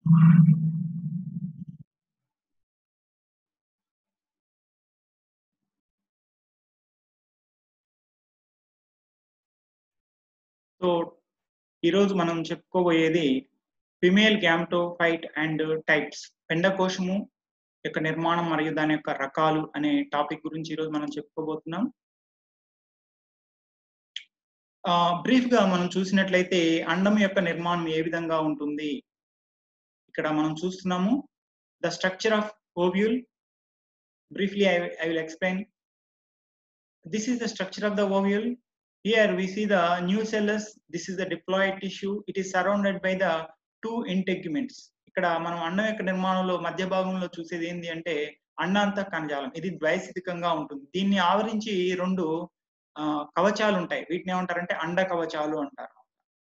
So ఈరోజు మనం చెప్పుకోబోయేది female గ్యామ్టోఫైట్ and types, పిండకోశము యొక్క నిర్మాణం మరియు దాని యొక్క రకాలు అనే టాపిక్ గురించి ఈరోజు మనం చెప్పుకోబోతున్నాం. బ్రీఫ్ గా మనం చూసినట్లయితే అండం యొక్క నిర్మాణం ఏ విధంగా ఉంటుంది. ఇక్కడ మనం చూస్తున్నాము the structure of ovule. Briefly I will explain. This is the structure of the ovule. Here we see the nucellus. This is the diploid tissue. It is surrounded by the two integuments. ఇక్కడ మనం అండం యొక్క నిర్మాణంలో మధ్య భాగంలో చూసేది ఏంటి అంటే అండాంత కణజాలం. ఇది ద్వైస్థితికంగా ఉంటుంది. దీన్ని ఆవరించి రెండు కవచాలు ఉంటాయి. వీటిని ఏమంటారంటే అండ కవచాలు అంటారు.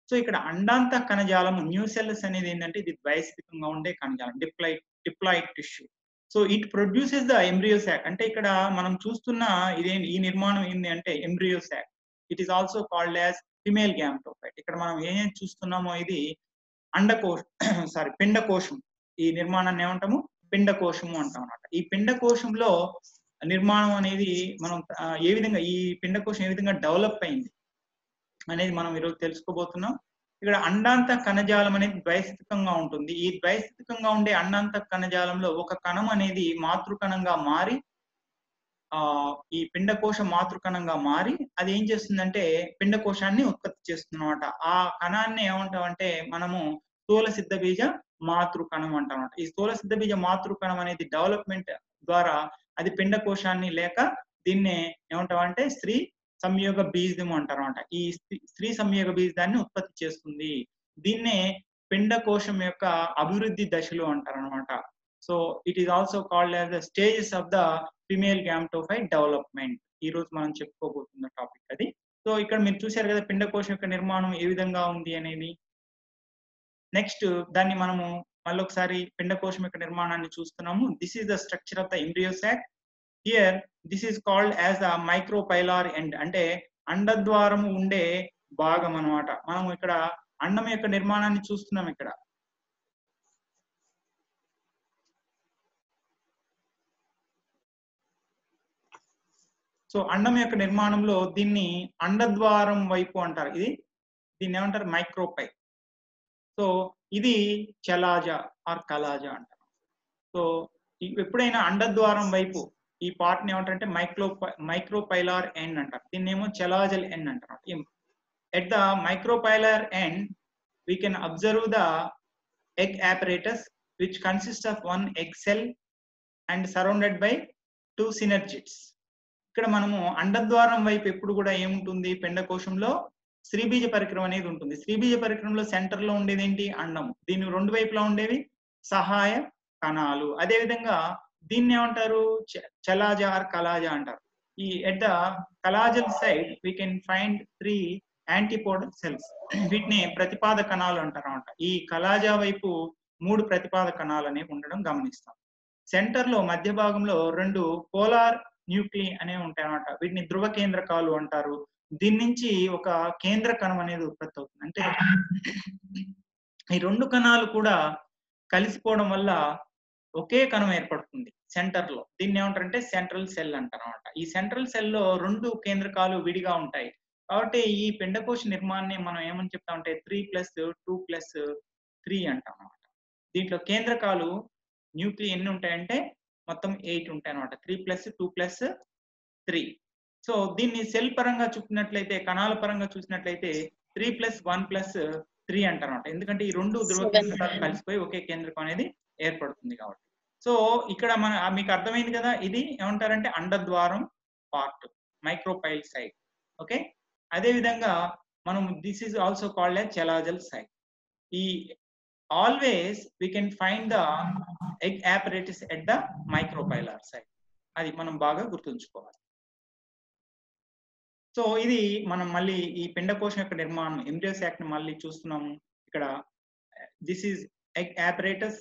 సో ఇక్కడ అండాంత కణజాలం న్యూసెల్లస్ అనేది ఏంటంటే ఇది ద్వైస్థితికంగా ఉండే కణజాలం, diploid tissue. So it produces the embryo sac. అంటే ఇక్కడ మనం చూస్తున్న ఈ నిర్మాణం ఏంటి అంటే embryo sac. It is also called as female gametophyte. ఇక్కడ మనం ఏం చూస్తున్నామో ఇది పిండకోశం. ఈ నిర్మాణాన్ని ఏమంటాము? పిండకోశము అంటాం అన్నమాట. ఈ పిండకోశంలో నిర్మాణం అనేది మనం ఏ విధంగా ఈ పిండకోశం ఏ విధంగా డెవలప్ అయింది అనేది మనం ఈరోజు తెలుసుకోబోతున్నాం. ఇక్కడ అండాంత కణజాలం అనేది ద్వైస్థితికంగా ఉంటుంది. ఈ ద్వైస్థితికంగా ఉండే అండాంత కణజాలంలో ఒక కణం అనేది మాతృకణంగా మారి ఈ పిండకోశ మాతృకణంగా మారి అది ఏం చేస్తుందంటే పిండకోశాన్ని ఉత్పత్తి చేస్తుంది అనమాట. ఆ కణాన్ని ఏమంటామంటే మనము స్థూల సిద్ధ బీజ మాతృకణం అంటామన్నమాట. ఈ స్థూల సిద్ధ బీజ మాతృకణం అనేది డెవలప్మెంట్ ద్వారా అది పిండకోశాన్ని లేక దీన్నే ఏమంటామంటే స్త్రీ సంయోగ బీజం అంటారు అనమాట. ఈ స్త్రీ సంయోగ బీజాన్ని ఉత్పత్తి చేస్తుంది. దీన్నే పిండకోశం యొక్క అభివృద్ధి దశలు అంటారు అనమాట. So it is also called as the stages of the female gametophyte development. ఈ రోజు మనం చెప్పుకోబోతున్న టాపిక్ అది. సో ఇక్కడ మీరు చూశారు కదా పిండకోశం యొక్క నిర్మాణం ఏ విధంగా ఉంది అనేది. నెక్స్ట్ దాన్ని మనము మళ్ళీ ఒకసారి పిండకోశం యొక్క నిర్మాణాన్ని చూస్తున్నాము. This is the structure of the embryo sock. Here this is called as the micropylar end. అంటే అండద్వారము ఉండే భాగం అన్నమాట. మనం ఇక్కడ అండం యొక్క నిర్మాణాన్ని చూస్తున్నాం. ఇక్కడ సో అండం యొక్క నిర్మాణంలో దీన్ని అండద్వారం వైపు అంటారు. దీన్ని ఏమంటారు? మైక్రోపై. సో ఇది చలాజా ఆర్ కలాజా అంటారు. సో ఎప్పుడైనా అండద్వారం వైపు ఈ పార్ట్ ని ఏమంటారంటే మైక్రోపైలార్ ఎండ్ అంటారు. దీన్ని ఏమో చలాజల్ ఎండ్ అంటారు. At the micropylar end we can observe the egg apparatus which consists of one egg cell and surrounded by two synergids. ఇక్కడ మనము అండద్వారం వైపు ఎప్పుడు కూడా ఏముంటుంది? పిండకోశంలో స్త్రీబీజ పరిక్రమ అనేది ఉంటుంది. స్త్రీబీజ పరిక్రమలో సెంటర్ లో ఉండేది ఏంటి? అండము. దీని రెండు వైపులా ఉండేవి సహాయ కణాలు. అదే విధంగా దీన్ని ఏమంటారు? చలాజా ఆర్ కలాజా అంటారు. ఈ at the chalazal side we can find 3 antipodal cells. వీటిని ప్రతిపాద కణాలు అంటారు అన్నమాట. ఈ కలాజా వైపు 3 ప్రతిపాద కణాలు అనేవి ఉండడం గమనిస్తాం. సెంటర్ లో మధ్య భాగంలో 2 పోలార్ న్యూక్లీ అనేవి ఉంటాయి అన్నమాట. వీటిని ధ్రువ కేంద్రకాలు అంటారు. దీని నుంచి ఒక కేంద్ర కణం అనేది ఉత్పత్తి అవుతుంది. అంటే ఈ 2 కణాలు కూడా కలిసిపోవడం వల్ల ఒకే కణం ఏర్పడుతుంది సెంటర్ లో. దీన్ని ఏమంటారంటే సెంట్రల్ సెల్ అంటారు అన్నమాట. ఈ సెంట్రల్ సెల్ లో 2 కేంద్రకాలు విడిగా ఉంటాయి. కాబట్టి ఈ పిండకోశ నిర్మాణాన్ని మనం ఏమని చెప్తామంటే 3+2+3 అంటాం అన్నమాట. దీంట్లో కేంద్రకాలు న్యూక్లీ ఎన్ని ఉంటాయంటే మొత్తం 8 ఉంటాయి అన్నమాట. 3+2+3. సో దీన్ని సెల్ పరంగా చూసినట్లయితే, కణాల పరంగా చూసినట్లయితే 3+1+3 అంటారు అన్నమాట. ఎందుకంటే ఈ 2 ధ్రువ కేంద్రకాలు కలిసిపోయి ఒకే కేంద్రకం అనేది ఏర్పడుతుంది కాబట్టి. సో ఇక్కడ మీకు అర్థమైంది కదా, ఇది ఏమంటారంటే అండద్వారం పార్ట్, మైక్రోపైల్ సైడ్. ఓకే, అదే విధంగా మనం this is also called as chalazal side. ఈ always we can find the egg apparatus at the micropylar side. అది మనం బాగా గుర్తుంచుకోవాలి. సో ఇది మనం మళ్ళీ ఈ పిండకోశం యొక్క నిర్మాణం ఎంబ్రియో సాక్ ని మళ్ళీ చూస్తున్నాము. ఇక్కడ this is egg apparatus.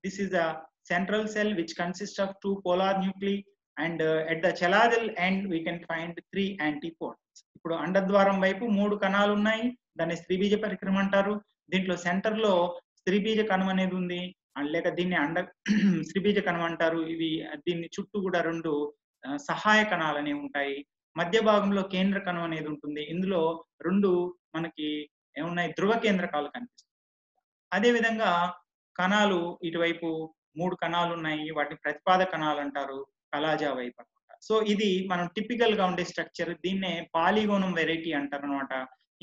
This is the central cell which consists of 2 polar nuclei and at the chelazal end we can find 3 antipodes. ఇప్పుడు అండద్వారం వైపు 3 కణాలు ఉన్నాయి. దాన్ని స్త్రీబీజ పరిక్రమ అంటారు. దీంట్లో సెంటర్ లో స్త్రీబీజ కణం అనేది ఉంది. లేక దీన్ని త్రిబీజ కణం అంటారు. ఇవి దీన్ని చుట్టూ కూడా 2 సహాయ కణాలు అనేవి ఉంటాయి. మధ్య భాగంలో కేంద్ర కణం అనేది ఉంటుంది. ఇందులో 2 మనకి ఏమున్నాయి, ధ్రువ కేంద్రకాలు కనిపిస్తాయి. అదే విధంగా కణాలు ఇటువైపు 3 కణాలు ఉన్నాయి. వాటిని ప్రతిపాద కణాలు అంటారు. కలాజా వైపు అన్నమాట. సో ఇది మనం టిపికల్ గా ఉండే స్ట్రక్చర్. దీన్నే పాలిగోనం వెరైటీ అంటారనమాట.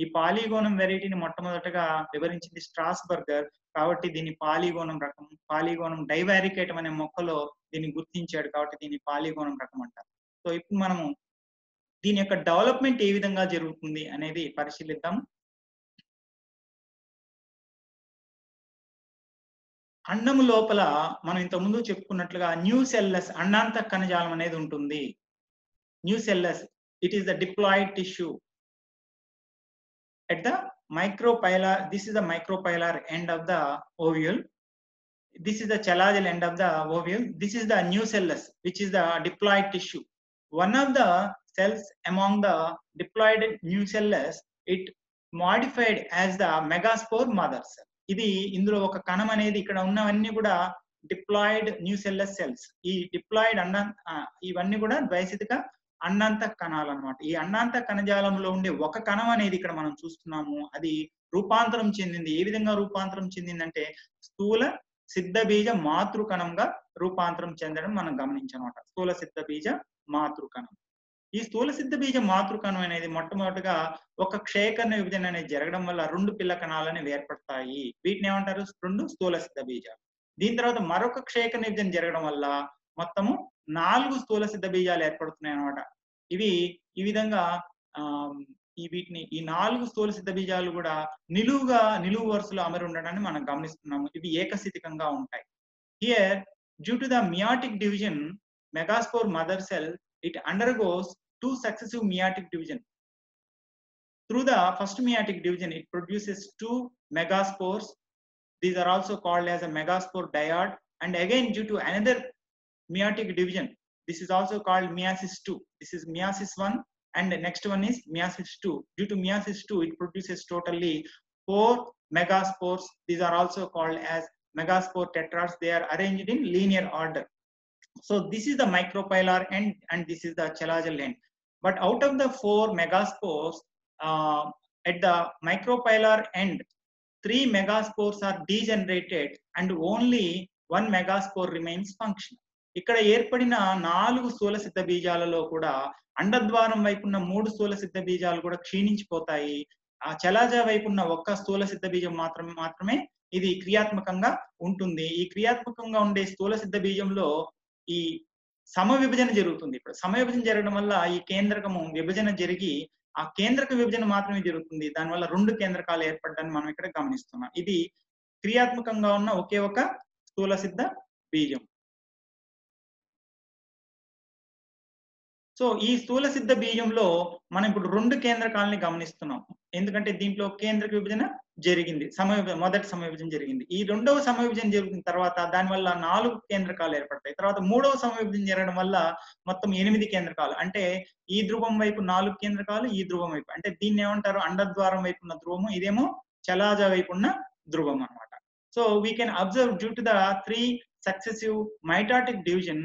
ఈ పాలిగోనం వెరైటీని మొట్టమొదటగా వివరించింది స్ట్రాస్బర్గర్. కాబట్టి దీన్ని పాలిగోనం రకం, పాలిగోనం డైవారికేటం అనే మొక్కలో దీన్ని గుర్తించాడు. కాబట్టి దీన్ని పాలిగోనం రకం అంటారు. సో ఇప్పుడు మనము దీని యొక్క డెవలప్మెంట్ ఏ విధంగా జరుగుతుంది అనేది పరిశీలిద్దాం. అండము లోపల మనం ఇంతకుముందు చెప్పుకున్నట్లుగా న్యూసెల్లస్ అండాంత కణజాలం అనేది ఉంటుంది. Nucellus, it is the diploid tissue at the micropylar. This is the micropylar end of the ovule. This is the chalazial end of the ovule. This is the nucellus, which is the diploid tissue. One of the cells among the diploid nucellus, it modified as the megaspore mother cell. ఇది ఇందులో ఒక కణం అనేది, ఇక్కడ ఉన్నవన్నీ కూడా diploid న్యూసెల్లస్ cells. ఈ diploid ఇవన్నీ కూడా ద్వైసితిక అండాంత కణాలు అన్నమాట. ఈ అండాంత కణజాలంలో ఉండే ఒక కణం అనేది ఇక్కడ మనం చూస్తున్నాము. అది రూపాంతరం చెందింది. ఏ విధంగా రూపాంతరం చెందిందంటే స్థూల సిద్ధ బీజ మాతృ కణంగా రూపాంతరం చెందడం మనం గమనించనమాట. స్థూల సిద్ధ బీజ మాతృ కణం. ఈ స్థూల సిద్ధ బీజ మాతృ కణం అనేది మొట్టమొదటిగా ఒక క్షయకరణ విభజన అనేది జరగడం వల్ల 2 పిల్ల కణాలు అనేవి ఏర్పడతాయి. వీటిని ఏమంటారు? 2 స్థూల సిద్ధ బీజాలు. దీని తర్వాత మరొక క్షయకరణ విభజన జరగడం వల్ల మొత్తము 4 స్థూల సిద్ధ బీజాలు ఏర్పడుతున్నాయి అన్నమాట. ఇవి ఈ విధంగా వీటిని ఈ 4 స్థూల సిద్ధ బీజాలు కూడా నిలువు వరుసలో అమరి ఉండడాన్ని మనం గమనిస్తున్నాము. ఇవి ఏకస్థితికంగా ఉంటాయి. Here due to the meiotic division megaspore mother cell, it undergoes 2 successive meiotic division. Through the first meiotic division, it produces 2 megaspores. These are also called as a megaspore dyad. And again, due to another meiotic division, this is also called meiosis 2. This is meiosis 1 and the next one is meiosis 2. Due to meiosis 2, it produces totally 4 megaspores. These are also called as megaspore tetrads. They are arranged in linear order. So this is the micropylar end and this is the chalazial end. But out of the 4 megaspores, at the micropylar end, 3 megaspores are degenerated and only 1 megaspore remains functional. ఇక్కడ ఏర్పడిన 4 స్థూల సిద్ధ బీజాలలో కూడా అండద్వారం వైపున్న 3 స్థూల సిద్ధ బీజాలు కూడా క్షీణించిపోతాయి. ఆ చలాజా వైపున్న 1 స్థూల సిద్ధ బీజం మాత్రమే ఇది క్రియాత్మకంగా ఉంటుంది. ఈ క్రియాత్మకంగా ఉండే స్థూల సిద్ధ బీజంలో ఈ సమవిభజన జరుగుతుంది. ఇప్పుడు సమవిభజన జరగడం వల్ల ఈ కేంద్రకము విభజన జరిగి ఆ కేంద్రక విభజన మాత్రమే జరుగుతుంది. దానివల్ల 2 కేంద్రకాలు ఏర్పడడాన్ని మనం ఇక్కడ గమనిస్తున్నాం. ఇది క్రియాత్మకంగా ఉన్న ఒకే ఒక స్థూల సిద్ధ బీజం. సో ఈ స్థూల సిద్ధ బీజంలో మనం ఇప్పుడు 2 కేంద్రకాలని గమనిస్తున్నాం. ఎందుకంటే దీంట్లో కేంద్రక విభజన జరిగింది, మొదటి సమవిభజన జరిగింది. ఈ 2వ సమవిభజన జరిగిన తర్వాత దానివల్ల 4 కేంద్రకాలు ఏర్పడతాయి. తర్వాత 3వ సమవిభజన జరగడం వల్ల మొత్తం 8 కేంద్రకాలు. అంటే ఈ ధ్రువం వైపు 4 కేంద్రకాలు, ఈ ధ్రువం వైపు, అంటే దీన్ని ఏమంటారు? అండద్వారం వైపు ఉన్న ధ్రువము, ఇదేమో చలాజా వైపు ఉన్న ధ్రువం అన్నమాట. So we can observe due to the 3 successive mitotic division.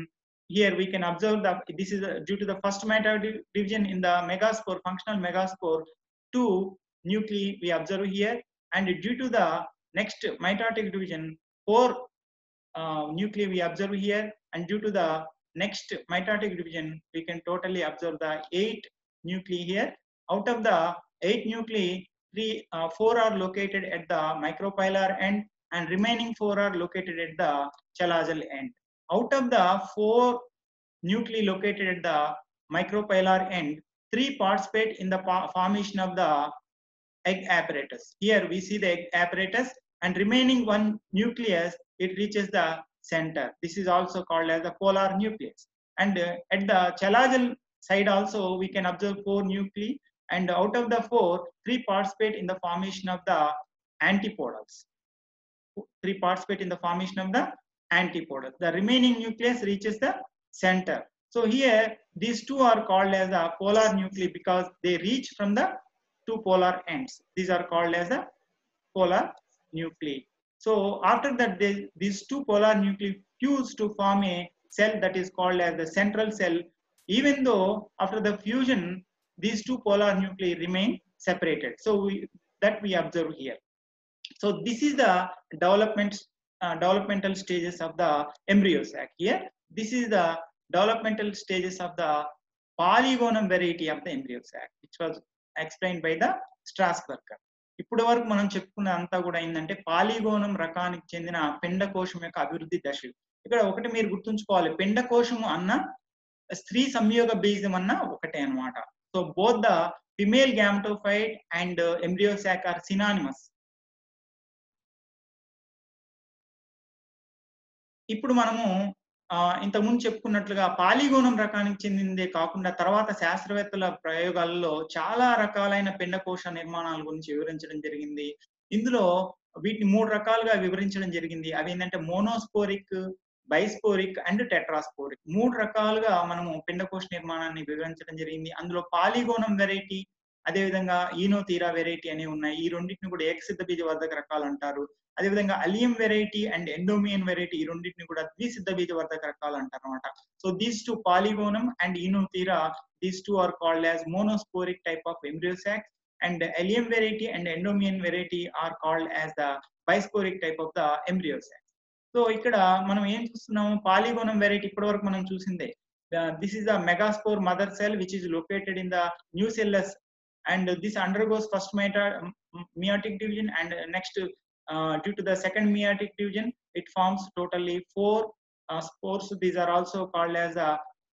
Here we can observe that this is due to the first mitotic division in the megaspore, functional megaspore, 2 nuclei we observe here, and due to the next mitotic division, 4 nuclei we observe here, and due to the next mitotic division we can totally observe the 8 nuclei here. Out of the 8 nuclei, 4 are located at the micropylar end and remaining 4 are located at the chalazial end. Out of the 4 nuclei located at the micropylar end, 3 participate in the formation of the egg apparatus. Here we see the egg apparatus, and remaining 1 nucleus, it reaches the center. This is also called as the polar nucleus. And at the chalazial side also we can observe 4 nuclei, and out of the 4, 3 participate in the formation of the antipodals. 3 participate in the formation of the antipodals. The remaining nucleus reaches the center. So here these 2 are called as the polar nuclei because they reach from the 2 polar ends. These are called as the polar nuclei. So after that, these two polar nuclei fuse to form a cell that is called as the central cell. Even though after the fusion, these two polar nuclei remain separated. So that we observe here. So this is the developmental stages of the embryo sac. Here, this is the developmental stages of the polygonum variety of the embryo sac, which was explained by the Strasburger. ఇప్పటి వరకు మనం చెప్పుకున్న అంతా కూడా ఏంటంటే పాలిగోనం రకానికి చెందిన పిండకోశం యొక్క అభివృద్ధి దశలు. ఇక్కడ ఒకటి మీరు గుర్తుంచుకోవాలి, పిండకోశము అన్న స్త్రీ సంయోగ బీజం అన్న ఒకటే అన్నమాట. So both the female gametophyte and embryo sac are synonymous. ఇప్పుడు మనము ఇంతకుముందు చెప్పుకున్నట్లుగా పాలిగోనం రకానికి చెందిందే కాకుండా తర్వాత శాస్త్రవేత్తల ప్రయోగాలలో చాలా రకాలైన పిండకోశ నిర్మాణాల గురించి వివరించడం జరిగింది. ఇందులో వీటిని 3 రకాలుగా వివరించడం జరిగింది. అవి ఏంటంటే మోనోస్పోరిక్, బైస్పోరిక్ అండ్ టెట్రాస్పోరిక్. 3 రకాలుగా మనము పిండకోశ నిర్మాణాన్ని వివరించడం జరిగింది. అందులో పాలిగోనం వెరైటీ, అదేవిధంగా ఈనోతీరా వెరైటీ అనేవి ఉన్నాయి. ఈ రెండింటిని కూడా ఏకసిద్ధ బీజవర్ధక రకాలు అంటారు. అదేవిధంగా Allium variety and Endymion variety, ఈ రెండింటిని కూడా ద్విసిద్ధ బీజవర్ధక రకాలు అంటారు అనమాట. So these two Polygonum and Oenothera, these two are called as monosporic type of embryo sacs, and Allium variety and Endymion variety are called as the bisporic type of the embryo sacs. So ఇక్కడ మనం ఏం చూస్తున్నాము, పాలిగోనం variety ఇప్పటి వరకు మనం చూసిందే. This is the megaspore mother cell which is located in the nucellus, and this undergoes first meiotic division, and next due to the second meiotic division it forms totally 4 spores. These are also called as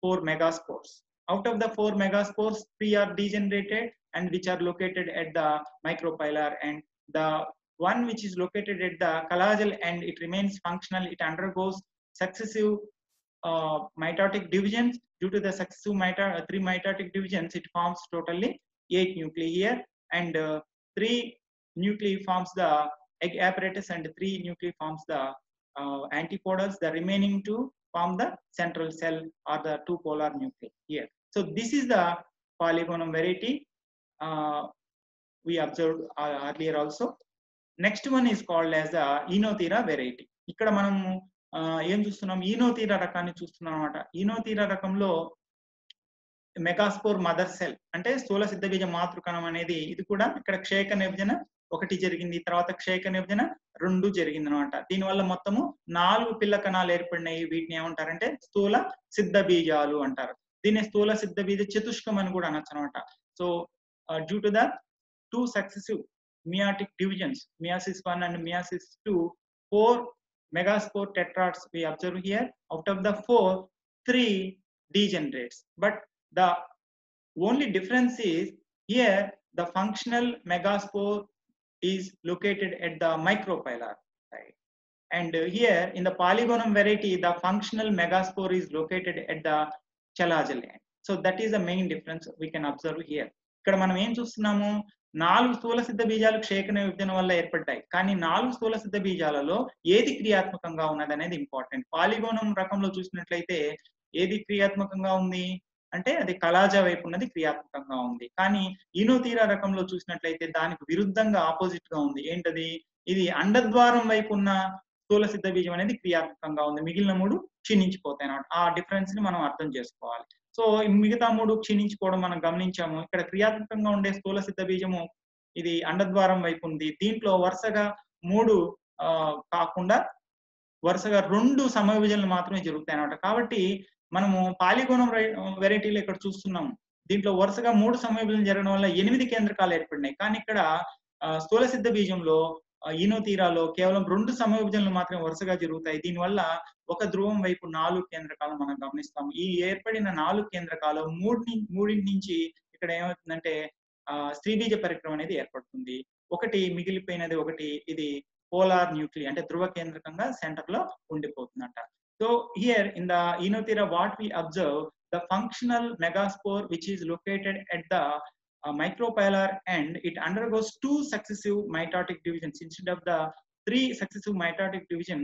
4 megaspores. Out of the 4 megaspores, 3 are degenerated and which are located at the micropylar, and the one which is located at the calagel and it remains functional. It undergoes successive mitotic divisions. Due to the successive 3 mitotic divisions, it forms totally 8 nuclei here, and 3 nuclei forms the egg apparatus and 3 nuclei forms the antipodals. The remaining 2 form the central cell or the 2 polar nuclei here. So this is the polygonum variety we observed earlier also. Next one is called as the ఈనోతీరా variety. ఇక్కడ మనము ఏం చూస్తున్నాం, ఈనోతీరా రకాన్ని చూస్తున్నాం అన్నమాట. ఈనోతీరా రకంలో megaspore mother cell అంటే స్థూల సిద్ధ బీజ మాతృకణం అనేది, ఇది కూడా ఇక్కడ క్షేక విభజన 1 జరిగింది, తర్వాత క్షేక విభజన 2 జరిగింది అనమాట. దీనివల్ల మొత్తము 4 పిల్ల కణాలు ఏర్పడినాయి. వీటిని ఏమంటారంటే స్థూల సిద్ధ బీజాలు అంటారు. దీన్ని స్థూల సిద్ధ బీజ చతుష్కం అని కూడా అనొచ్చు అనమాట. So due to the 2 successive meiotic divisions, meiosis 1 and meiosis 2, 4 megaspore tetrads we observe here. Out of the 4, 3 degenerates, but the only difference is here the functional megaspore is located at the micropylar side, and here in the polygonum variety the functional megaspore is located at the chalazal end. So that is the main difference we can observe here. ఇక్కడ మనం ఏం చూస్తున్నాము, 4 స్థూల సిద్ధ బీజాలు క్షేకణ విభజన వల్ల ఏర్పడ్డాయి. కానీ 4 స్థూల సిద్ధ బీజాలలో ఏది క్రియాత్మకంగా ఉన్నది అనేది ఇంపార్టెంట్. పాలిగోనం రకంలో చూసినట్లయితే ఏది క్రియాత్మకంగా ఉంది అంటే అది కలాజా వైపు ఉన్నది క్రియాత్మకంగా ఉంది. కానీ ఈనోతీరా రకంలో చూసినట్లయితే దానికి విరుద్ధంగా ఆపోజిట్ గా ఉంది. ఏంటది, ఇది అండద్వారం వైపు ఉన్న స్థూల సిద్ధ బీజం అనేది క్రియాత్మకంగా ఉంది, మిగిలిన 3 క్షీణించిపోతాయి అన్నమాట. ఆ డిఫరెన్స్ ని మనం అర్థం చేసుకోవాలి. సో మిగతా 3 క్షీణించిపోవడం మనం గమనించాము. ఇక్కడ క్రియాత్మకంగా ఉండే స్థూల సిద్ధ బీజము ఇది అండద్వారం వైపు ఉంది. దీంట్లో వరుసగా 3 కాకుండా వరుసగా 2 సమవిభజనలు మాత్రమే జరుగుతాయి అన్నమాట. కాబట్టి మనము పాలిగోనం వెరైటీలు ఇక్కడ చూస్తున్నాము. దీంట్లో వరుసగా 3 సమవిభజనలు జరగడం వల్ల 8 కేంద్రకాలు ఏర్పడినాయి. కానీ ఇక్కడ స్థూల సిద్ధ బీజంలో ఈనోతీరాలో కేవలం 2 సమవిభజనలు మాత్రమే వరుసగా జరుగుతాయి. దీనివల్ల ఒక ధ్రువం వైపు 4 కేంద్రకాలు మనం గమనిస్తాము. ఈ ఏర్పడిన 4 కేంద్రకాలు 3 నుంచి ఇక్కడ ఏమవుతుందంటే స్త్రీ బీజ పరిక్రమ అనేది ఏర్పడుతుంది. ఒకటి మిగిలిపోయినది ఒకటి, ఇది పోలార్ న్యూక్లియర్ అంటే ధ్రువ కేంద్రకంగా సెంటర్ లో ఉండిపోతుందంట. So here in the Enothera what we observe, the functional megaspore which is located at the micropylar end, it undergoes 2 successive mitotic divisions instead of the 3 successive mitotic division.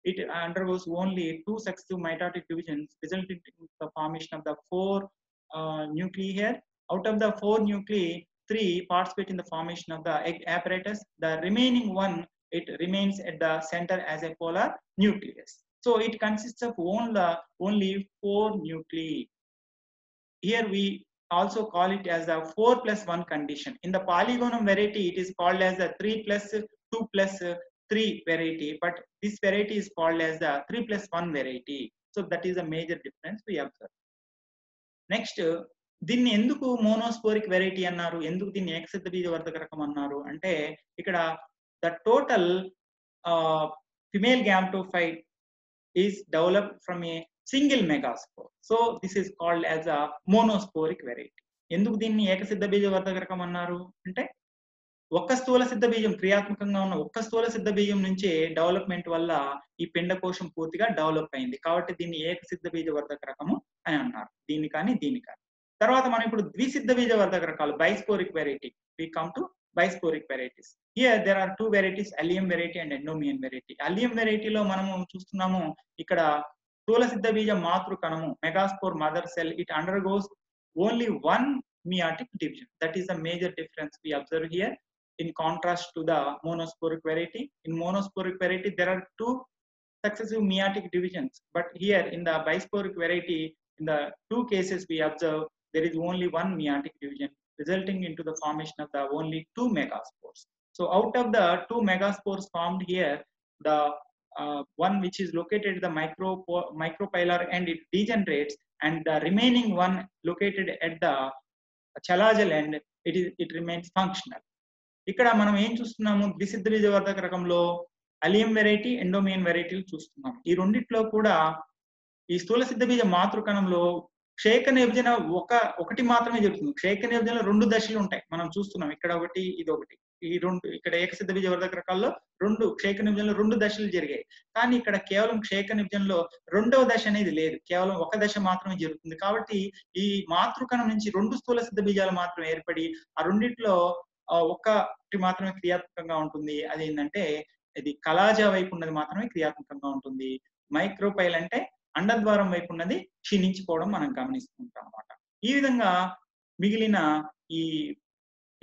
It undergoes only 2 successive mitotic divisions, resulting in the formation of the 4 nuclei here. Out of the 4 nuclei, 3 participate in the formation of the egg apparatus. The remaining one it remains at the center as a polar nucleus. So it consists of only 4 nuclei. Here we also call it as the 4+1 condition. In the Polygonum variety, it is called as the 3+2+3 variety, but this variety is called as the 3+1 variety. So that is a major difference we observe. Next, దీన్ని ఎందుకు మోనోస్పోరిక్ variety అన్నారు, ఎందుకు దీన్ని ఏకసిద్ధ బీజవర్ధక రకం అన్నారు అంటే, ఇక్కడ the total female gametophyte is developed from a single megaspore. So this is called as a monosporic variety. ఎందుకు దీన్ని ఏకసిద్ధ బీజవర్ధక రకం అన్నారు అంటే, ఒక్క స్థూల సిద్ధ బీజం క్రియాత్మకంగా ఉన్న ఒక్క స్థూల సిద్ధ బీజం నుంచే డెవలప్మెంట్ వల్ల ఈ పిండకోశం పూర్తిగా డెవలప్ అయింది, కాబట్టి దీన్ని ఏకసిద్ధ బీజవర్ధక రకము అని అన్నారు. దీని కానీ. తర్వాత మనం ఇప్పుడు ద్విసిద్ధ బీజవర్ధక రకాలు, bisporic variety. We come to bisporic varieties. Here there are 2 varieties, Allium variety and Endymion variety. Allium వెరైటీలో మనము చూస్తున్నాము, ఇక్కడ స్థూల సిద్ధ బీజ మాతృ కణము megaspore mother cell, it undergoes only 1 meiotic division. That is the major difference we observe here in contrast to the monosporic variety. In monosporic variety there are 2 successive meiotic divisions, but here in the bisporic variety, in the 2 cases we observe there is only 1 meiotic division, resulting into the formation of the only 2 megaspores. So out of the 2 megaspores formed here, the one which is located at the micropylar end, it degenerates, and the remaining one located at the chalazal end, it remains functional. ఇక్కడ మనం ఏం చూస్తున్నాము, ద్విసిద్ధ బీజవర్ధక రకంలో allium variety, ఎండోమియన్ వెరైటీలు చూస్తున్నాం. ఈ రెండిట్లో కూడా ఈ స్థూల సిద్ధ బీజ మాతృకణంలో క్షేకణ విభజన ఒకటి మాత్రమే జరుగుతుంది. క్షేకణ విభజనలో 2 దశలు ఉంటాయి, మనం చూస్తున్నాం. ఇక్కడ ఒకటి, ఇది ఒకటి. ఈ 2 ఇక్కడ ఏకసిద్ధ బీజవర్ధక రకాల్లో 2 క్షేకణ విభజనలో 2 దశలు జరిగాయి. కానీ ఇక్కడ కేవలం క్షేకణ విభజనలో 2వ దశ అనేది లేదు, కేవలం 1 దశ మాత్రమే జరుగుతుంది. కాబట్టి ఈ మాతృకణం నుంచి 2 స్థూల సిద్ధ బీజాలు మాత్రమే ఏర్పడి ఆ రెండిట్లో ఒకటి మాత్రమే క్రియాత్మకంగా ఉంటుంది. అది ఏంటంటే, ఇది కలాజా వైపు ఉన్నది మాత్రమే క్రియాత్మకంగా ఉంటుంది. మైక్రోపైల్ అంటే అండద్వారం వైపు ఉన్నది క్షీణించిపోవడం మనం గమనిస్తుంటాం అన్నమాట. ఈ విధంగా మిగిలిన ఈ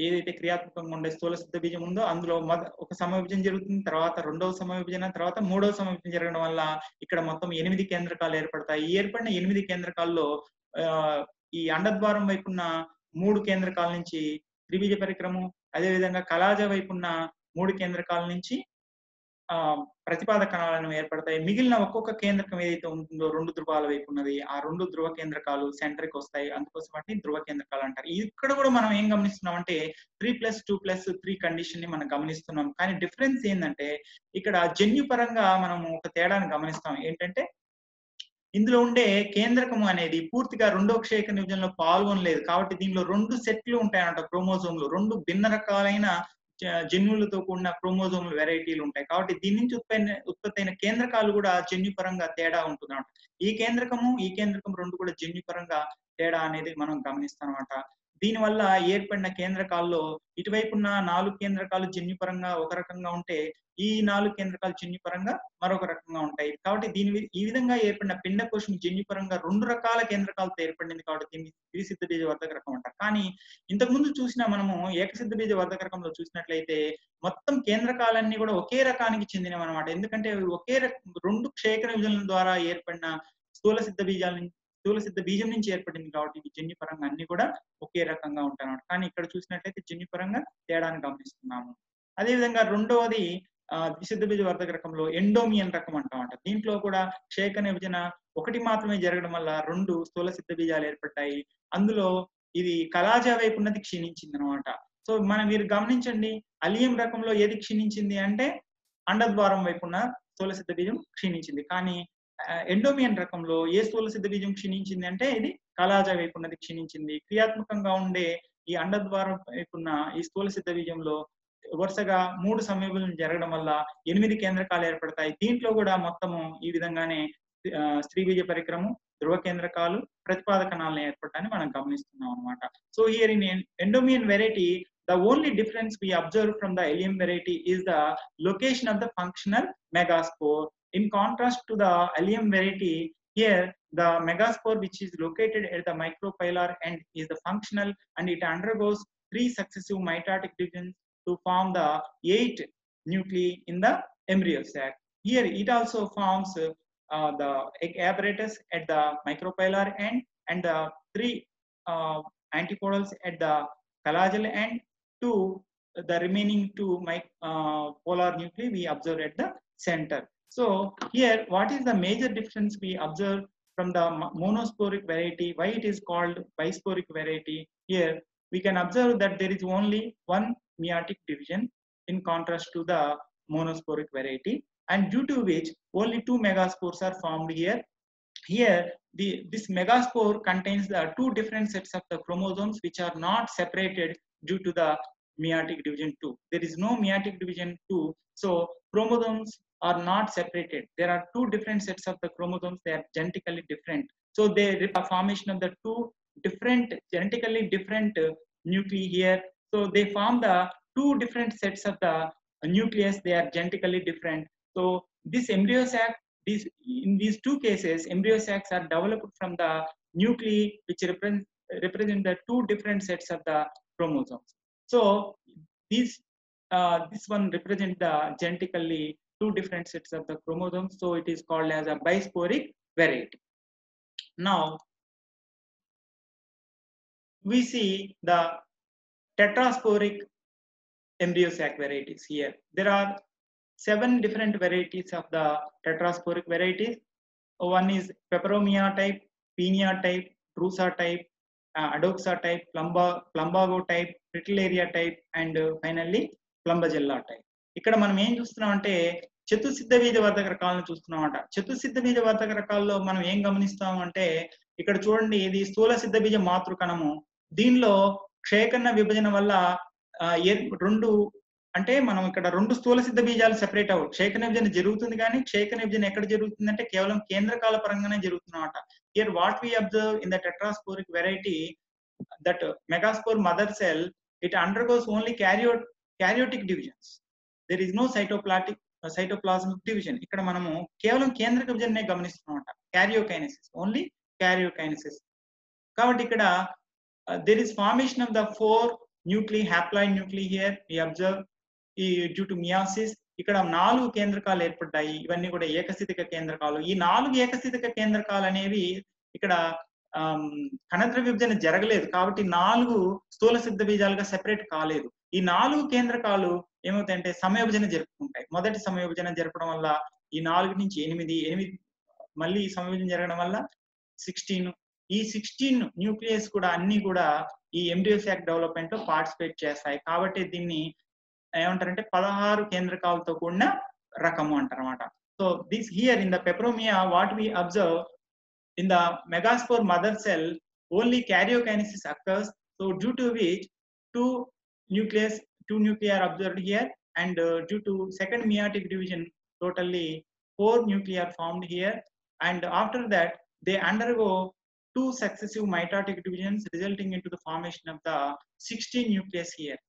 ఏదైతే క్రియాత్మకంగా ఉండే స్థూల సిద్ధ బీజం ఉందో అందులో ఒక సమవిభజన జరుగుతుంది, తర్వాత 2వ సమవిభజన, తర్వాత 3వ సమవిభజన జరగడం వల్ల ఇక్కడ మొత్తం 8 కేంద్రకాలు ఏర్పడతాయి. ఈ ఏర్పడిన 8 కేంద్రకాల్లో ఈ అండద్వారం వైపున్న 3 కేంద్రకాల నుంచి త్రిబీజ పరిక్రమం, అదేవిధంగా కలాజా వైపున్న 3 కేంద్రకాల నుంచి ప్రతిపాద కణాలను ఏర్పడతాయి. మిగిలిన ఒక్కొక్క కేంద్రకం ఏదైతే ఉంటుందో 2 ధ్రువాల వైపు ఉన్నది, ఆ 2 ధ్రువ కేంద్రకాలు సెంటర్కి వస్తాయి. అందుకోసం వాటిని ధ్రువ కేంద్రకాలు అంటారు. ఇక్కడ కూడా మనం ఏం గమనిస్తున్నాం అంటే 3+2+3 కండిషన్ ని మనం గమనిస్తున్నాం. కానీ డిఫరెన్స్ ఏంటంటే, ఇక్కడ జన్యుపరంగా మనము ఒక తేడాను గమనిస్తాం. ఏంటంటే, ఇందులో ఉండే కేంద్రకము అనేది పూర్తిగా 2వ క్షేకణ విభజనలో పాల్గొనలేదు. కాబట్టి దీనిలో 2 సెట్లు ఉంటాయన్నమాట, క్రోమోజోమ్లు. 2 భిన్న రకాలైన జన్యువులతో కూడిన క్రోమోజోమ్ల వెరైటీలు ఉంటాయి. కాబట్టి దీని నుంచి ఉత్పత్తి అయిన కేంద్రకాలు కూడా జన్యుపరంగా తేడా ఉంటుంది అన్నమాట. ఈ కేంద్రకం 2 కూడా జన్యుపరంగా తేడా అనేది మనం గమనిస్తాం అన్నమాట. దీనివల్ల ఏర్పడిన కేంద్రకాల్లో ఇటువైపున్న 4 కేంద్రకాలు జన్యుపరంగా ఒక రకంగా ఉంటే, ఈ 4 కేంద్రకాలు జన్యుపరంగా మరొక రకంగా ఉంటాయి. కాబట్టి ఈ విధంగా ఏర్పడిన పిండకోశం జన్యుపరంగా 2 రకాల కేంద్రకాలతో ఏర్పడింది. కాబట్టి దీన్ని ద్విసిద్ధ బీజవర్ధక రకం అంటారు. కానీ ఇంతకుముందు చూసిన మనము ఏకసిద్ధ బీజవర్ధక రకంలో చూసినట్లయితే మొత్తం కేంద్రకాలన్నీ కూడా ఒకే రకానికి చెందినవి అనమాట. ఎందుకంటే ఒకే 2 క్షేకణ విభజనల ద్వారా ఏర్పడిన స్థూల సిద్ధ బీజం నుంచి ఏర్పడింది. కాబట్టి ఇది జన్యుపరంగా అన్ని కూడా ఒకే రకంగా ఉంటాయి అన్నమాట. కానీ ఇక్కడ చూసినట్లయితే జన్యుపరంగా తేడాను గమనిస్తున్నాము. అదేవిధంగా 2వది ద్విసిద్ధ బీజవర్ధక రకంలో ఎండోమియన్ రకం అంటామంట. దీంట్లో కూడా క్షేకణ విభజన ఒకటి మాత్రమే జరగడం వల్ల 2 స్థూల సిద్ధ బీజాలు ఏర్పడ్డాయి. అందులో ఇది కలాజా వైపు ఉన్నది క్షీణించింది అనమాట. సో మీరు గమనించండి, అలియం రకంలో ఏది క్షీణించింది అంటే అండద్వారం వైపు ఉన్న స్థూల సిద్ధ బీజం క్షీణించింది. కానీ ఎండోమియన్ రకంలో ఏ స్థూల సిద్ధ బీజం క్షీణించింది అంటే ఇది కలాజా వైపు ఉన్నది క్షీణించింది. క్రియాత్మకంగా ఉండే ఈ అండద్వారం వైపున్న ఈ స్థూల సిద్ధ బీజంలో వరుసగా 3 సమవిభజనలు జరగడం వల్ల 8 కేంద్రకాలు ఏర్పడతాయి. దీంట్లో కూడా మొత్తము ఈ విధంగానే స్త్రీ బీజ పరిక్రమం, ధ్రువ కేంద్రకాలు, ప్రతిపాద కణాలను ఏర్పడటాన్ని మనం గమనిస్తున్నాం అన్నమాట. So here in Endymion variety, the only difference we observe from the allium variety is the location of the functional megaspore. In contrast to the allium variety, here the megaspore which is located at the micropylar end is the functional, and it undergoes 3 successive mitotic divisions to form the 8 nuclei in the embryo sac. Here it also forms the egg apparatus at the micropylar end and the 3 antipodals at the callagel end to the remaining 2 polar nuclei we observe at the center. So here what is the major difference we observe from the monosporic variety, why it is called bisporic variety? Here we can observe that there is only one meiotic division in contrast to the monosporic variety, and due to which only 2 megaspores are formed here. Here this megaspore contains the 2 different sets of the chromosomes which are not separated due to the meiotic division 2. There is no meiotic division 2, so chromosomes are not separated. There are 2 different sets of the chromosomes, they are genetically different, so they the formation of the 2 different genetically different nuclei here, so they form the 2 different sets of the nucleus, they are genetically different. So this embryo sac, in these 2 cases embryo sacs are developed from the nuclei which represent the 2 different sets of the chromosomes. So this one represents the genetically 2 different sets of the chromosomes, so it is called as a bisporic variety. Now we see the tetrasporic embryo sac varieties. Here there are 7 different varieties of the tetrasporic varieties. One is peperomia type, pinia type, drusa type, adoxa type, plumbago type, fritillaria type, and finally plumbagella type. ఇక్కడ మనం ఏం చూస్తున్నాం అంటే చతుసిద్ధ బీజ వర్ధక రకాలను చూస్తున్నాం అంట. చతుసిద్ధ బీజ వర్ధక రకాల్లో మనం ఏం గమనిస్తాం అంటే ఇక్కడ చూడండి, ఇది స్థూల సిద్ధ బీజ మాతృకణము. దీనిలో క్షయకణ విభజన వల్ల 2 అంటే మనం ఇక్కడ 2 స్థూల సిద్ధ బీజాలు సెపరేట్ అవ్వవు. క్షయకణ విభజన జరుగుతుంది, కానీ క్షయకణ విభజన ఎక్కడ జరుగుతుందంటే కేవలం కేంద్రకాల పరంగానే జరుగుతుందన్నమాట. Here what we observe in the tetrasporic variety, that megaspore mother cell, it undergoes only karyotic divisions. There is no cytoplasmic division. ఇక్కడ మనము కేవలం కేంద్రక విభజననే గమనిస్తున్నామట, క్యారియోకైనెసిస్, ఓన్లీ క్యారియోకైనెసిస్. కాబట్టి ఇక్కడ there is formation of the 4 nuclei, haploid nuclei here we observe due to meiosis. ఇక్కడ 4 కేంద్రకాలు ఏర్పడ్డాయి, ఇవన్నీ కూడా ఏకస్థితిక కేంద్రకాలు. ఈ 4 ఏకస్థితిక కేంద్రకాలు అనేవి ఇక్కడ కణద్రవ్య విభజన జరగలేదు, కాబట్టి 4 స్థూల సిద్ధ బీజాలుగా సెపరేట్ కాలేదు. ఈ 4 కేంద్రకాలు ఏమవుతాయంటే సమయోభజన జరుపుకుంటాయి. మొదటి సమయోభజన జరపడం వల్ల ఈ 4 నుంచి 8 మళ్ళీ సమయోభజన జరగడం వల్ల 16. ఈ 16 న్యూక్లియస్ కూడా అన్ని కూడా ఈ ఎంబ్రియో సాక్ డెవలప్మెంట్ లో పార్టిసిపేట్ చేస్తాయి. కాబట్టి దీన్ని ఏమంటారంటే 16 కేంద్రకాలతో కూడిన రకము అంటారు అన్నమాట. So this here in the Peperomia what we observe in the megaspore mother cell only karyokinesis occurs, so due to which 2 nuclei are observed here, and due to second meiotic division totally 4 nuclei are formed here, and after that they undergo 2 successive mitotic divisions resulting into the formation of the 16 nucleus here.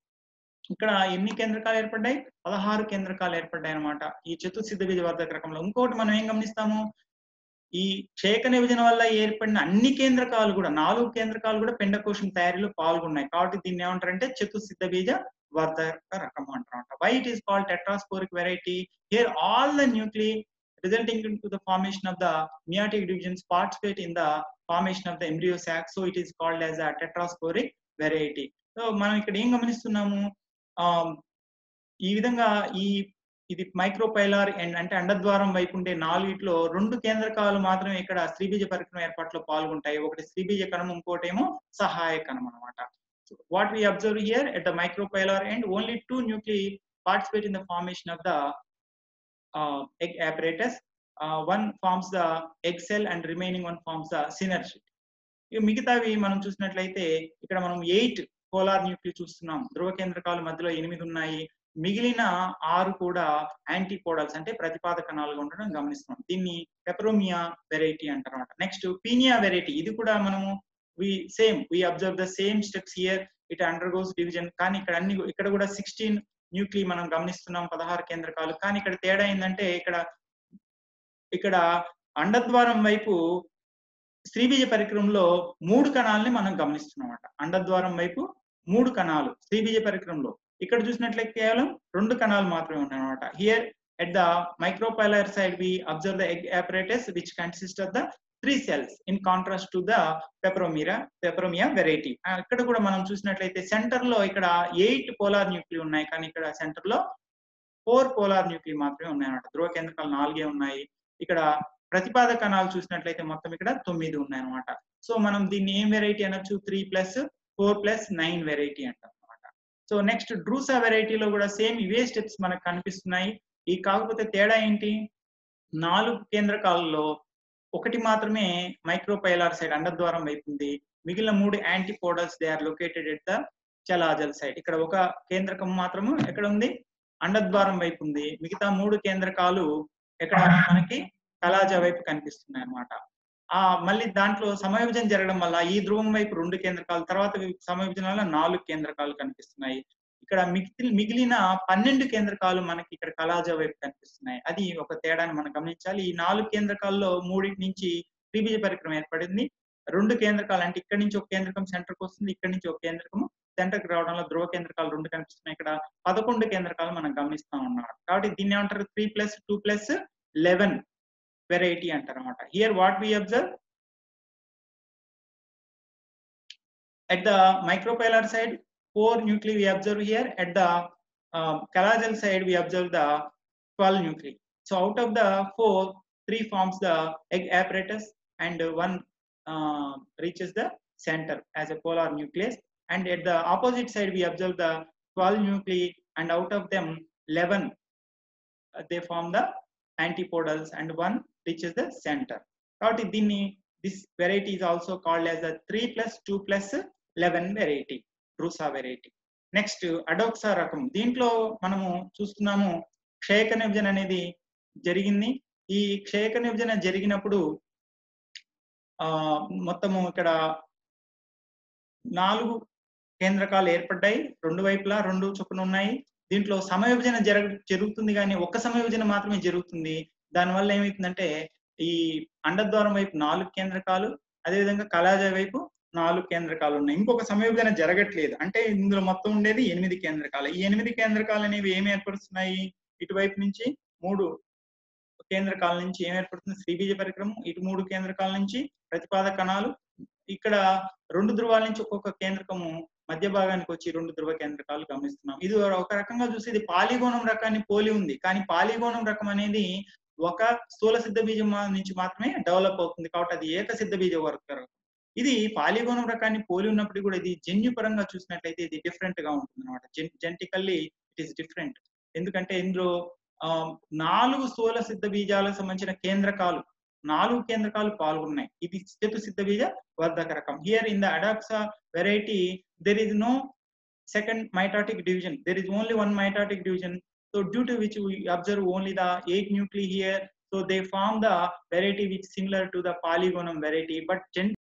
ఇక్కడ ఎన్ని కేంద్రకాలు ఏర్పడ్డాయి? 16 కేంద్రకాలు ఏర్పడ్డాయి అన్నమాట ఈ చతుసిద్ధ బీజ వర్ధక రకంలో. ఇంకోటి మనం ఏం గమనిస్తాము, ఈ క్షయకణ విభజన వల్ల ఏర్పడిన అన్ని కేంద్రకాలు కూడా 4 కేంద్రకాలు కూడా పిండకోశం తయారీలో పాల్గొన్నాయి. కాబట్టి దీన్ని ఏమంటారంటే చతుసిద్ధ బీజ వర్ధక రకం అంటారు. Why it is called tetrasporic variety? Here all the nuclei resulting into the formation of the meiotic divisions participate in the formation of the embryo sac, so it is called as a tetrasporic variety. So మనం ఇక్కడ ఏం గమనిస్తున్నాము, ఈ విధంగా ఇది micropylar అంటే అండద్వారం వైపు ఉండే 4 2 కేంద్రకాలు మాత్రమే ఇక్కడ స్త్రీబీజ పరిక్రమ ఏర్పాటులో పాల్గొంటాయి. ఒకటి స్త్రీబీజ కణం, ఇంకోటేమో సహాయ కణం అన్నమాట. So what we observe here at the micropylar end, only 2 nuclei participate in the formation of the egg apparatus. One forms the egg cell and remaining one forms the synergy. మిగతావి మనం చూసినట్లయితే ఇక్కడ మనం 8 పోలార్ న్యూక్లియై చూస్తున్నాం. ధ్రువ కేంద్రకాలు మధ్యలో 8 ఉన్నాయి. మిగిలిన 6 కూడా యాంటీపోడల్స్ అంటే ప్రతిపాద కణాలుగా ఉండడం గమనిస్తున్నాం. దీన్ని పెపరోమియా వెరైటీ అంటారు అన్నమాట. నెక్స్ట్ పీనియా వెరైటీ, ఇది కూడా మనము we observe the same steps here, it undergoes division. కానీ ఇక్కడ కూడా 16 న్యూక్లియై మనం గమనిస్తున్నాం, 16 కేంద్రకాలు. కానీ ఇక్కడ తేడా ఏంటంటే ఇక్కడ అండద్వారం వైపు స్త్రీబీజ పరిక్రమంలో 3 కణాలని మనం గమనిస్తున్నాం అన్నమాట. అండద్వారం వైపు 3 కణాలు స్త్రీబీజ పరిక్రమంలో. ఇక్కడ చూసినట్లయితే కేవలం 2 కణాలు మాత్రమే ఉన్నాయన్నమాట. Here at the micropylar side we observe the egg apparatus which consists of the 3 cells in contrast to the peperomia variety. ఇక్కడ కూడా మనం చూసినట్లయితే సెంటర్ లో ఇక్కడ 8 పోలార్ న్యూక్లీ ఉన్నాయి, కానీ ఇక్కడ సెంటర్ లో 4 పోలార్ న్యూక్లీ మాత్రమే ఉన్నాయన్నమాట. ధ్రువ కేంద్రకాలు 4 ఉన్నాయి. ఇక్కడ ప్రతిపాద కణాలు చూసినట్లయితే మొత్తం ఇక్కడ 9 ఉన్నాయన్నమాట. సో మనం దీన్ని ఏం వెరైటీ అనొచ్చు, 3+4+9 వెరైటీ అంటాం అనమాట. సో నెక్స్ట్ డ్రూసా వెరైటీలో కూడా సేమ్ ఇవే స్టెప్స్ మనకు కనిపిస్తున్నాయి. ఈ కాకపోతే తేడా ఏంటి, 4 కేంద్రకాలలో ఒకటి మాత్రమే మైక్రోపైలార్ సైడ్ అండద్వారం వైపు ఉంది. మిగిలిన 3 antipodals they are located at the chalazal side. ఇక్కడ ఒక కేంద్రకం మాత్రము ఎక్కడ ఉంది, అండద్వారం వైపు ఉంది. మిగతా 3 కేంద్రకాలు ఎక్కడ మనకి కలాజా వైపు కనిపిస్తున్నాయి అన్నమాట. మళ్ళీ దాంట్లో సమవిభజన జరగడం వల్ల ఈ ధ్రువం వైపు 2 కేంద్రకాలు, తర్వాత సమవిభజన వల్ల 4 కేంద్రకాలు కనిపిస్తున్నాయి. ఇక్కడ మిగిలిన 12 కేంద్రకాలు మనకి ఇక్కడ కలాజా వైపు కనిపిస్తున్నాయి. అది ఒక తేడాన్ని మనం గమనించాలి. ఈ 4 కేంద్రకాల్లో 3 నుంచి త్రిభుజ పరిక్రమ ఏర్పడింది. 2 కేంద్రకాలు అంటే ఇక్కడ నుంచి ఒక కేంద్రకం సెంటర్కి వస్తుంది, ఇక్కడ నుంచి ఒక కేంద్రకం సెంటర్కి రావడంలో ధ్రువ కేంద్రకాలు 2 కనిపిస్తున్నాయి. ఇక్కడ 11 కేంద్రకాలు మనం గమనిస్తా ఉన్నాం. కాబట్టి దీన్ని ఏమంటారు, 3+2+11 వెరైటీ అంటారు అనమాట. Here what we observe at the micropylar side 4 nuclei we observe here. At the calajal side we observe the 12 nuclei. So out of the 4, 3 forms the egg apparatus and 1 reaches the center as a polar nucleus. And at the opposite side we observe the 12 nuclei, and out of them 11 they form the antipodals and 1 reaches the center. కాబట్టి దీన్ని this variety is also called as the 3+2+11 variety, Drusa variety. Next Adoxa రకం. దీంట్లో మనము చూస్తున్నాము క్షయక విభజన అనేది జరిగింది. ఈ క్షయక విభజన జరిగినప్పుడు మొత్తము ఇక్కడ 4 కేంద్రకాలు ఏర్పడ్డాయి. 2 వైపులా 2 చొప్పున ఉన్నాయి. దీంట్లో సమవిభజన జరుగుతుంది, కానీ ఒక్క సమవిభజన మాత్రమే జరుగుతుంది. దానివల్ల ఏమవుతుందంటే ఈ అండద్వారం వైపు 4 కేంద్రకాలు, అదేవిధంగా కలాజా వైపు 4 కేంద్రకాలు ఉన్నాయి. ఇంకొక సమవిభజన జరగట్లేదు. అంటే ఇందులో మొత్తం ఉండేది 8 కేంద్రకాలు. ఈ 8 కేంద్రకాలు అనేవి ఏమి ఏర్పరుస్తున్నాయి, ఇటువైపు నుంచి 3 కేంద్రకాల నుంచి ఏం ఏర్పడుతుంది, శ్రీబీజ పరిక్రమం. ఇటు 3 కేంద్రకాల నుంచి ప్రతిపాద కణాలు. ఇక్కడ 2 ధ్రువాల నుంచి ఒక్కొక్క కేంద్రకము మధ్య భాగానికి వచ్చి 2 ధ్రువ కేంద్రకాలు గమనిస్తున్నాం. ఇది ఒక రకంగా చూసి ఇది పాలిగోనం రకాన్ని పోలి ఉంది, కానీ పాలిగోనం రకం అనేది ఒక స్థూల సిద్ధ బీజం నుంచి మాత్రమే డెవలప్ అవుతుంది. కాబట్టి అది ఏక సిద్ధ బీజ వర్గం. ఇది పాలిగోనం రకాన్ని పోలి ఉన్నప్పటికీ కూడా ఇది జన్యుపరంగా చూసినట్లయితే ఇది డిఫరెంట్ గా ఉంటుంది అనమాట. Genetically it is different. ఎందుకంటే ఇందులో 4 స్థూల సిద్ధ బీజాలకు సంబంధించిన కేంద్రకాలు, 4 కేంద్రకాలు పాల్గొన్నాయి. ఇది చతు సిద్ధ బీజ వర్ధక రకం. Here in the Adoxa variety there is no second mitotic division, there is only one mitotic division. So due to which we observe only the 8 nuclei here. So they form the variety which is similar to the polygonum variety, but